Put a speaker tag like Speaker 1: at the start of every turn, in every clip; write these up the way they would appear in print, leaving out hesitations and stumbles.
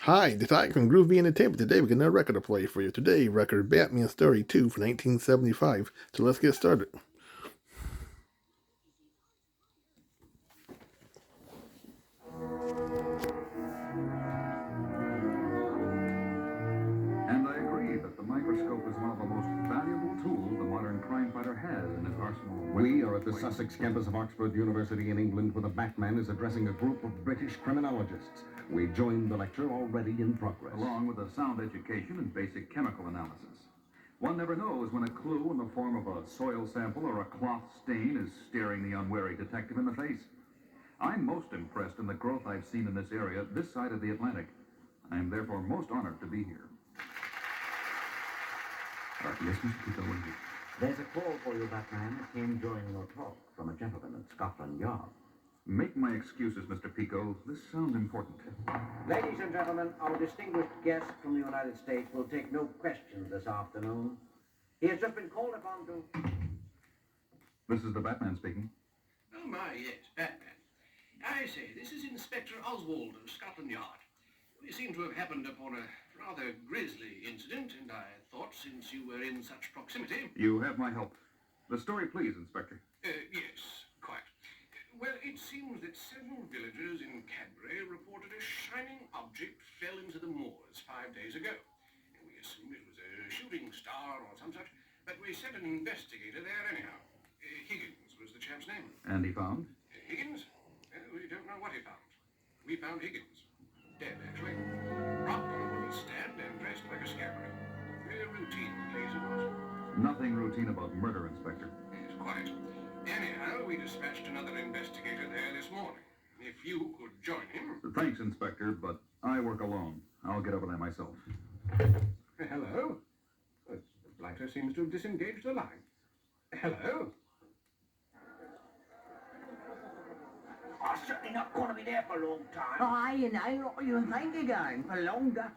Speaker 1: Hi, this is Ike from Groovy Entertainment. Today we got another record to play for you. Today, record Batman Story 2 from 1975. So let's get started.
Speaker 2: And I agree that the microscope is one of the most valuable tools the modern crime fighter has in his arsenal.
Speaker 3: We are at the Sussex campus of Oxford University in England, where the Batman is addressing a group of British criminologists. We join the lecture already in progress.
Speaker 2: Along with a sound education and basic chemical analysis. One never knows when a clue in the form of a soil sample or a cloth stain is staring the unwary detective in the face. I'm most impressed in the growth I've seen in this area, this side of the Atlantic. I am therefore most honored to be here. Yes, Mr. Pico, what is it?
Speaker 4: There's a call for you, Batman. It came during your talk from a gentleman at Scotland Yard.
Speaker 2: Make my excuses, Mr. Pico. This sounds important.
Speaker 4: Ladies and gentlemen, our distinguished guest from the United States will take no questions this afternoon. He has just been called upon to...
Speaker 2: This is the Batman speaking.
Speaker 5: Oh my, yes, Batman. I say, this is Inspector Oswald of Scotland Yard. We seem to have happened upon a rather grisly incident, and I thought, since you were in such proximity...
Speaker 2: You have my help. The story, please, Inspector.
Speaker 5: Yes, quite. Well, it seems that several villagers in Cadbury reported a shining object fell into the moors 5 days ago. We assumed it was a shooting star or some such, but we sent an investigator there anyhow. Higgins was the champ's name.
Speaker 2: And he found?
Speaker 5: Higgins? We don't know what he found. We found Higgins. Dead, actually. Propped on a wooden stand and dressed like a scarecrow. Routine, please, of course.
Speaker 2: Nothing routine about murder, Inspector.
Speaker 5: Yes, quite. Anyhow, we dispatched another investigator there this morning. If you could join him...
Speaker 2: Thanks, Inspector, but I work alone. I'll get over there myself.
Speaker 5: Hello? The blighter seems to have disengaged the line. Hello?
Speaker 4: I'm certainly not going to be there for a long time.
Speaker 6: Aye, you know, what you think again, for longer.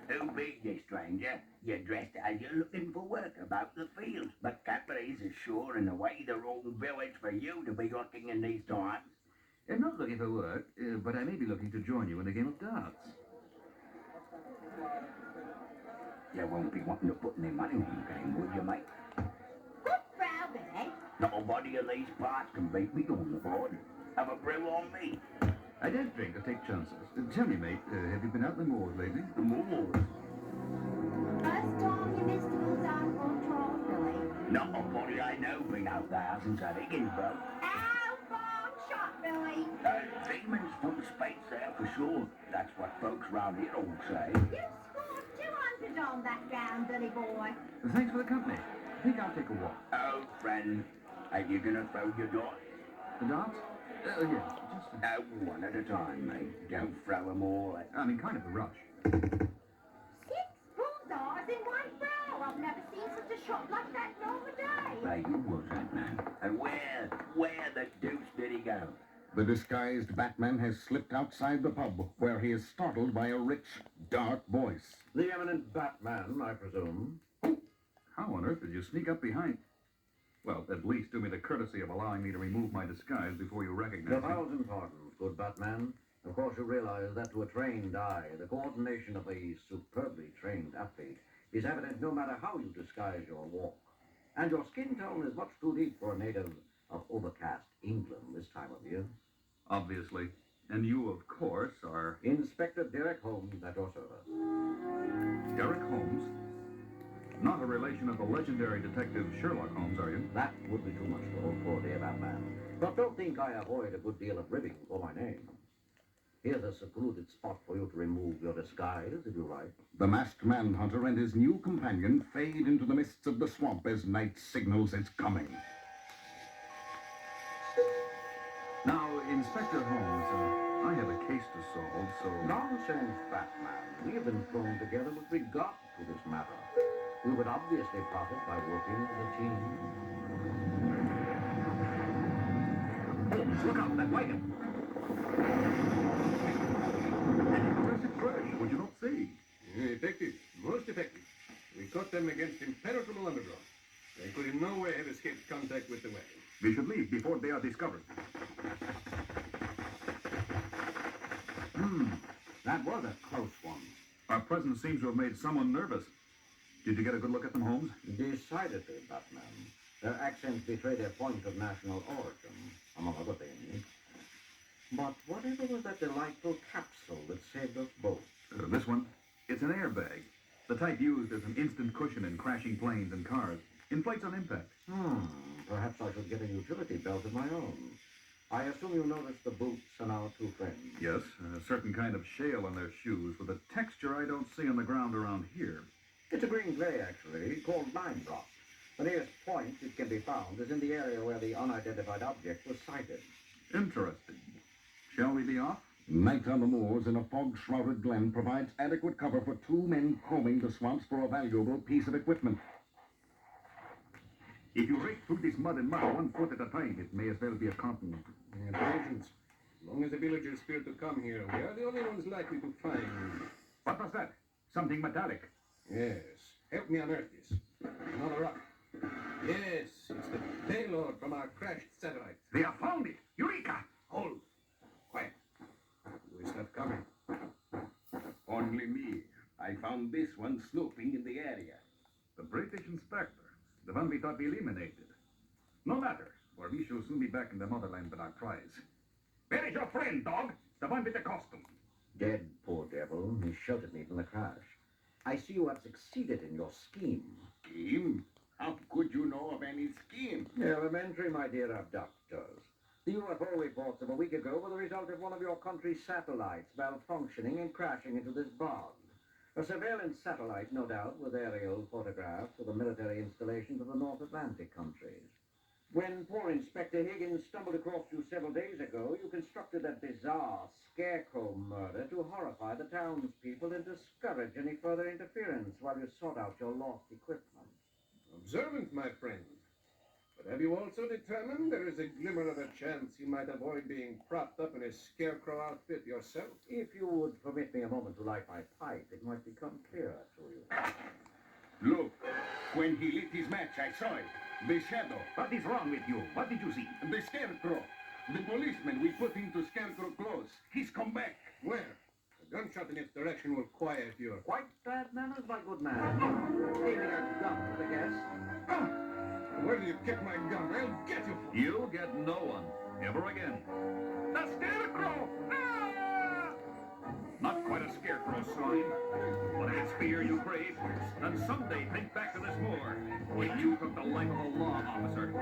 Speaker 7: Who be you, stranger? You're dressed as you're looking for work about the fields, but Cadbury's is sure in a way the wrong village for you to be looking in these times.
Speaker 2: I'm not looking for work, but I may be looking to join you in a game of darts.
Speaker 7: You won't be wanting to put any money on the game, would you, mate?
Speaker 6: Good brow, Billy.
Speaker 7: Nobody in these parts can beat me on the board. Have a brew on me.
Speaker 2: I don't drink or take chances. Tell me, mate, have you been out in the moors lately?
Speaker 7: The moors.
Speaker 6: First time you missed the down on Charles, Billy.
Speaker 7: Not a body I know been out there since that Higgins broke.
Speaker 6: Ow, bomb shot, Billy.
Speaker 7: Demons from space there for sure. That's what folks round here all say.
Speaker 6: You scored 200 on that round, Billy boy.
Speaker 2: Thanks for the company. I think I'll take a walk.
Speaker 7: Oh, friend, are you gonna throw your dot?
Speaker 2: The darts? Yeah, just...
Speaker 7: Oh, one at a time, mate. Don't throw 'em all at...
Speaker 2: I'm in kind of a rush.
Speaker 6: 6 bullseyes in one row. I've never seen such a shot like that in all the day.
Speaker 7: Where you was that man? And where the deuce did he go?
Speaker 3: The disguised Batman has slipped outside the pub, where he is startled by a rich, dark voice.
Speaker 4: The eminent Batman, I presume.
Speaker 2: How on earth did you sneak up behind... Well, at least do me the courtesy of allowing me to remove my disguise before you recognize me.
Speaker 4: 1,000 pardons, good Batman. Of course, you realize that to a trained eye, the coordination of a superbly trained athlete is evident no matter how you disguise your walk. And your skin tone is much too deep for a native of overcast England this time of year.
Speaker 2: Obviously. And you, of course, are...
Speaker 4: Inspector Derek Holmes at your service.
Speaker 2: Derek Holmes? Not a relation of the legendary detective Sherlock Holmes, are you?
Speaker 4: That would be too much for old poor dear Batman. But don't think I avoid a good deal of ribbing for my name. Here's a secluded spot for you to remove your disguise, if you like.
Speaker 3: The masked manhunter and his new companion fade into the mists of the swamp as night signals its coming.
Speaker 2: Now, Inspector Holmes, I have a case to solve, so...
Speaker 4: Nonsense, Batman. We have been thrown together with regard to this matter. We would obviously profit by working as a team.
Speaker 7: Holmes, look out, that wagon!
Speaker 2: An impressive crash, would you not say?
Speaker 5: Effective, most effective. We caught them against impenetrable undergrowth. They could in no way have escaped contact with the wagon.
Speaker 2: We should leave before they are discovered.
Speaker 4: That was a close one.
Speaker 2: Our presence seems to have made someone nervous. Did you get a good look at them, Holmes?
Speaker 4: Decidedly, Batman. Their accents betray their point of national origin, among other things. But whatever was that delightful capsule that saved us both?
Speaker 2: This one? It's an airbag. The type used as an instant cushion in crashing planes and cars. Inflates on impact.
Speaker 4: Perhaps I should get a utility belt of my own. I assume you noticed the boots on our two friends.
Speaker 2: Yes, a certain kind of shale on their shoes with a texture I don't see on the ground around here.
Speaker 4: It's a green gray, actually, called lime rock. The nearest point it can be found is in the area where the unidentified object was sighted.
Speaker 2: Interesting. Shall we be off?
Speaker 3: Night on the moors in a fog-shrouded glen provides adequate cover for two men combing the swamps for a valuable piece of equipment.
Speaker 2: If you rake through this mud and mud 1 foot at a time, it may as well be a continent.
Speaker 5: Patience. As long as the villagers fear to come here, we are the only ones likely to find.
Speaker 2: What was that? Something metallic.
Speaker 5: Yes. Help me unearth this. Another rock. Yes, it's the payload from our crashed satellite.
Speaker 2: They have found it! Eureka!
Speaker 5: Hold. Quiet. Who is that coming?
Speaker 7: Only me. I found this one snooping in the area.
Speaker 2: The British inspector. The one we thought we eliminated. No matter, for we shall soon be back in the motherland with our prize. Where is your friend, dog? The one with the costume.
Speaker 4: Dead, poor devil. He shot at me from the crash. I see you have succeeded in your scheme.
Speaker 7: Scheme? How could you know of any scheme?
Speaker 4: Elementary, my dear abductors. The UFO reports of a week ago were the result of one of your country's satellites malfunctioning and crashing into this bog. A surveillance satellite, no doubt, with aerial photographs of the military installations of the North Atlantic countries. When poor Inspector Higgins stumbled across you several days ago, you constructed that bizarre scarecrow murder to horrify the townspeople and discourage any further interference while you sought out your lost equipment.
Speaker 5: Observant, my friend. But have you also determined there is a glimmer of a chance you might avoid being propped up in a scarecrow outfit yourself?
Speaker 4: If you would permit me a moment to light my pipe, it might become clearer to you.
Speaker 7: Look, when he lit his match, I saw it. The shadow.
Speaker 2: What is wrong with you? What did you see?
Speaker 7: The scarecrow. The policeman we put into scarecrow clothes. He's come back.
Speaker 5: Where? A gunshot in its direction will quiet your...
Speaker 4: Quite bad manners, my good man. Aiming a gun at a guest.
Speaker 5: Ah! Where did you get my gun? I'll get you for it.
Speaker 2: You'll get no one. Ever again. The scarecrow! Ah! Not quite a scarecrow, swine. But if it's fear you crave, then someday think back to this moor, when you took the life of a law officer,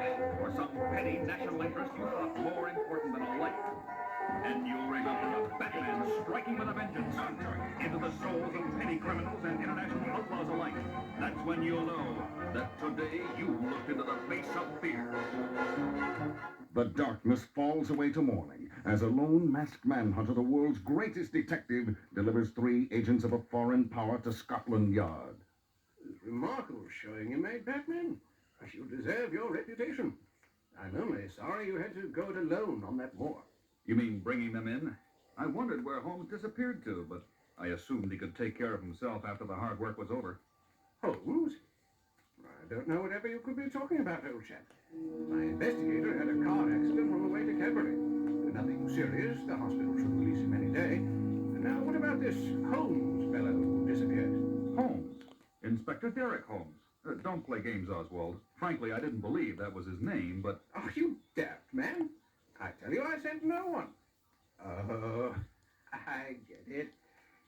Speaker 2: or some petty national interest you thought more important than a life. And you'll remember the Batman striking with a vengeance into the souls of petty criminals and international outlaws alike. That's when you'll know that today you looked into the face of fear.
Speaker 3: The darkness falls away to morning as a lone masked manhunter, the world's greatest detective, delivers 3 agents of a foreign power to Scotland Yard.
Speaker 5: Remarkable showing you made, Batman. You deserve your reputation. I'm only sorry you had to go it alone on that moor.
Speaker 2: You mean bringing them in? I wondered where Holmes disappeared to, but I assumed he could take care of himself after the hard work was over.
Speaker 5: Holmes? I don't know whatever you could be talking about, old chap. My investigator had a car accident on the way to Cadbury. Nothing serious. The hospital should release him any day. Now, what about this Holmes fellow who disappeared?
Speaker 2: Holmes. Inspector Derek Holmes. Don't play games, Oswald. Frankly, I didn't believe that was his name, but...
Speaker 5: Oh, you daft man. I tell you, I sent no one. Oh, I get it.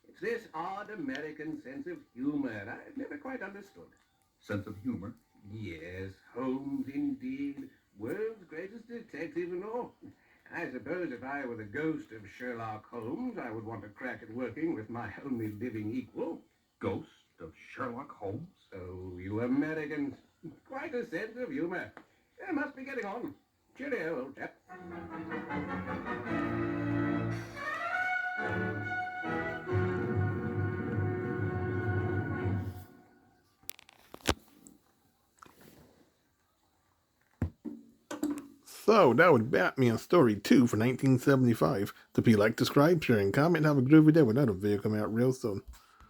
Speaker 5: It's this odd American sense of humor I've never quite understood.
Speaker 2: Sense of humor?
Speaker 5: Yes, Holmes indeed. World's greatest detective and all. I suppose if I were the ghost of Sherlock Holmes, I would want a crack at working with my only living equal.
Speaker 2: Ghost of Sherlock Holmes?
Speaker 5: Oh, you Americans. Quite a sense of humor. I must be getting on. Cheerio, old chap.
Speaker 1: So, that was Batman Story 2 for 1975. If you like, subscribe, share, and comment, have a groovy day with another video coming out real soon.